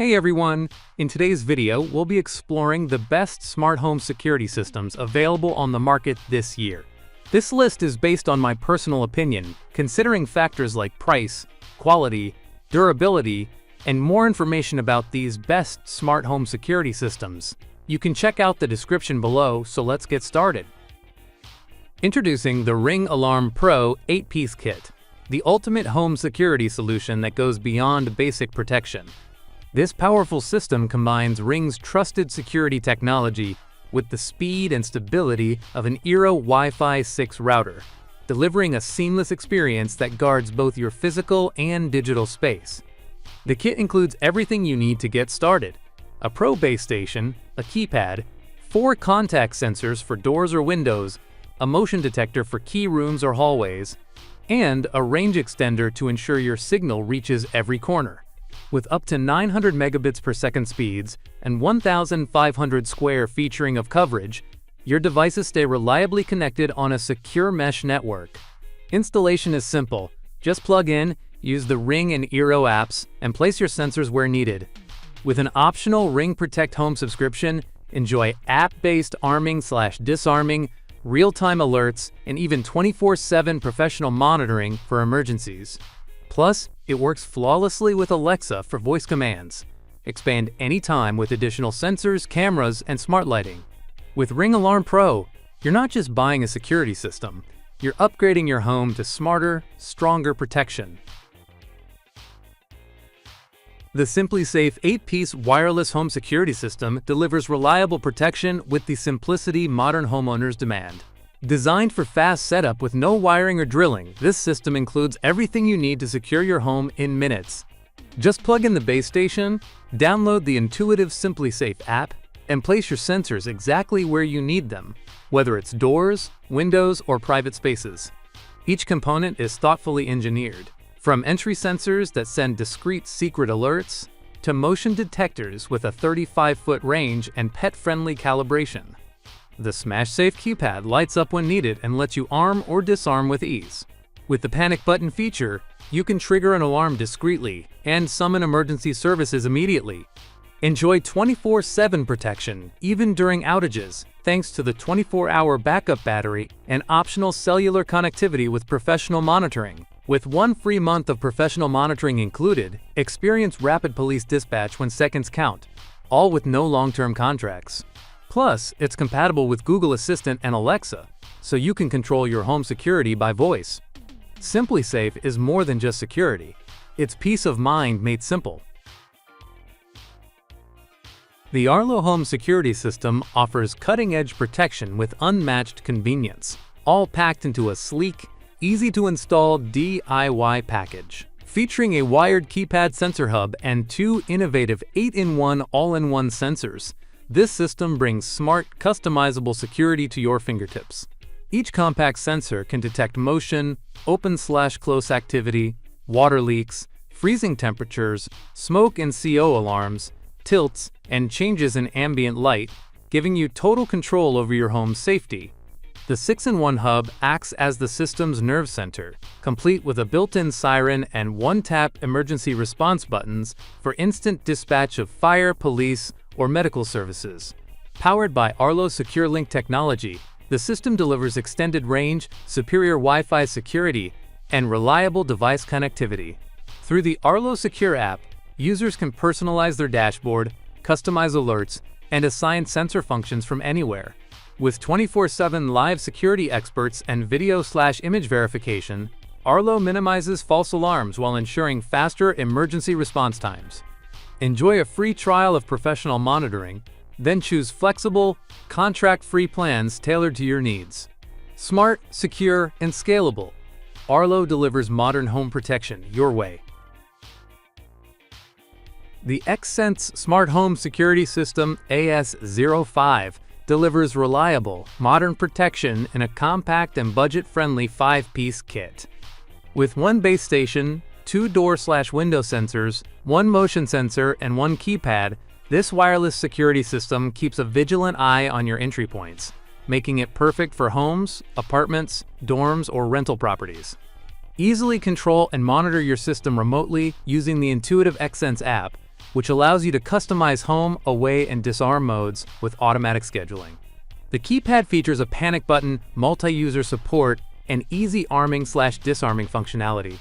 Hey everyone! In today's video, we'll be exploring the best smart home security systems available on the market this year. This list is based on my personal opinion, considering factors like price, quality, durability, and more information about these best smart home security systems. You can check out the description below, so let's get started. Introducing the Ring Alarm Pro 8-piece kit, the ultimate home security solution that goes beyond basic protection. This powerful system combines Ring's trusted security technology with the speed and stability of an eero Wi-Fi 6 router, delivering a seamless experience that guards both your physical and digital space. The kit includes everything you need to get started: a Pro base station, a keypad, 4 contact sensors for doors or windows, a motion detector for key rooms or hallways, and a range extender to ensure your signal reaches every corner. With up to 900 megabits per second speeds and 1,500 square featuring of coverage, your devices stay reliably connected on a secure mesh network. Installation is simple. Just plug in, use the Ring and eero apps, and place your sensors where needed. With an optional Ring Protect Home subscription, enjoy app-based arming/disarming, real-time alerts, and even 24/7 professional monitoring for emergencies. Plus, it works flawlessly with Alexa for voice commands. Expand anytime with additional sensors, cameras, and smart lighting. With Ring Alarm Pro, you're not just buying a security system, you're upgrading your home to smarter, stronger protection. The SimpliSafe 8-piece wireless home security system delivers reliable protection with the simplicity modern homeowners demand. Designed for fast setup with no wiring or drilling, this system includes everything you need to secure your home in minutes. Just plug in the base station, download the intuitive SimpliSafe app, and place your sensors exactly where you need them, whether it's doors, windows, or private spaces. Each component is thoughtfully engineered, from entry sensors that send discreet secret alerts, to motion detectors with a 35-foot range and pet-friendly calibration. The SimpliSafe keypad lights up when needed and lets you arm or disarm with ease. With the panic button feature, you can trigger an alarm discreetly and summon emergency services immediately. Enjoy 24/7 protection, even during outages, thanks to the 24-hour backup battery and optional cellular connectivity with professional monitoring. With 1 free month of professional monitoring included, experience rapid police dispatch when seconds count, all with no long-term contracts. Plus, it's compatible with Google Assistant and Alexa, so you can control your home security by voice. SimpliSafe is more than just security. It's peace of mind made simple. The Arlo home security system offers cutting-edge protection with unmatched convenience, all packed into a sleek, easy-to-install DIY package. Featuring a wired keypad sensor hub and 2 innovative 8-in-1 all-in-one sensors, this system brings smart, customizable security to your fingertips. Each compact sensor can detect motion, open/close activity, water leaks, freezing temperatures, smoke and CO alarms, tilts, and changes in ambient light, giving you total control over your home's safety. The 6-in-1 hub acts as the system's nerve center, complete with a built-in siren and one-tap emergency response buttons for instant dispatch of fire, police, or medical services. Powered by Arlo Secure Link technology, the system delivers extended range, superior Wi-Fi security, and reliable device connectivity. Through the Arlo Secure app, users can personalize their dashboard, customize alerts, and assign sensor functions from anywhere. With 24/7 live security experts and video/image verification, Arlo minimizes false alarms while ensuring faster emergency response times. Enjoy a free trial of professional monitoring, then choose flexible, contract-free plans tailored to your needs. Smart, secure, and scalable, Arlo delivers modern home protection your way. The XSense Smart Home Security System AS05 delivers reliable, modern protection in a compact and budget-friendly 5-piece kit. With 1 base station, 2 door/window sensors, 1 motion sensor, and 1 keypad, this wireless security system keeps a vigilant eye on your entry points, making it perfect for homes, apartments, dorms, or rental properties. Easily control and monitor your system remotely using the intuitive XSense app, which allows you to customize home, away, and disarm modes with automatic scheduling. The keypad features a panic button, multi-user support, and easy arming/disarming functionality.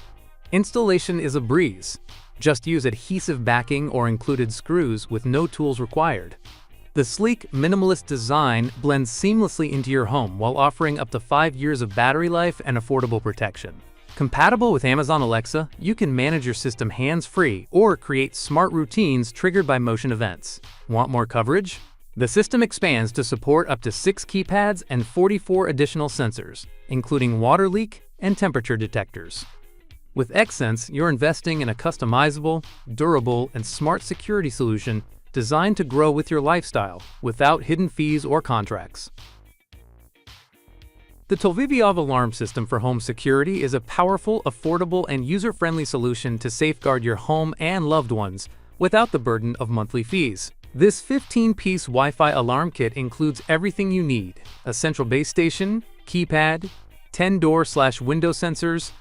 Installation is a breeze. Just use adhesive backing or included screws with no tools required. The sleek, minimalist design blends seamlessly into your home while offering up to 5 years of battery life and affordable protection. Compatible with Amazon Alexa, you can manage your system hands-free or create smart routines triggered by motion events. Want more coverage? The system expands to support up to 6 keypads and 44 additional sensors, including water leak and temperature detectors. With Xsense, you're investing in a customizable, durable, and smart security solution designed to grow with your lifestyle without hidden fees or contracts. The tolviviov alarm system for home security is a powerful, affordable, and user-friendly solution to safeguard your home and loved ones without the burden of monthly fees. This 15-piece Wi-Fi alarm kit includes everything you need: a central base station, keypad, 10 door/window sensors,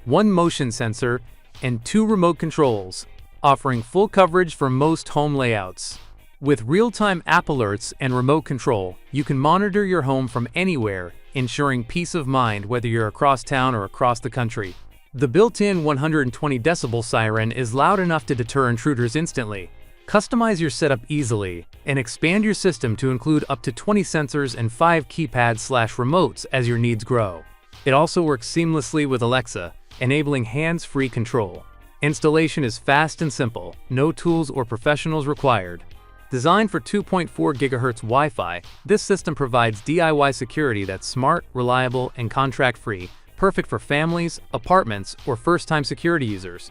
1 motion sensor, and 2 remote controls, offering full coverage for most home layouts. With real-time app alerts and remote control, you can monitor your home from anywhere, ensuring peace of mind whether you're across town or across the country. The built-in 120 decibel siren is loud enough to deter intruders instantly. Customize your setup easily and expand your system to include up to 20 sensors and 5 keypads/remotes as your needs grow. It also works seamlessly with Alexa, enabling hands-free control. Installation is fast and simple, no tools or professionals required. Designed for 2.4 GHz Wi-Fi, this system provides DIY security that's smart, reliable, and contract-free, perfect for families, apartments, or first-time security users.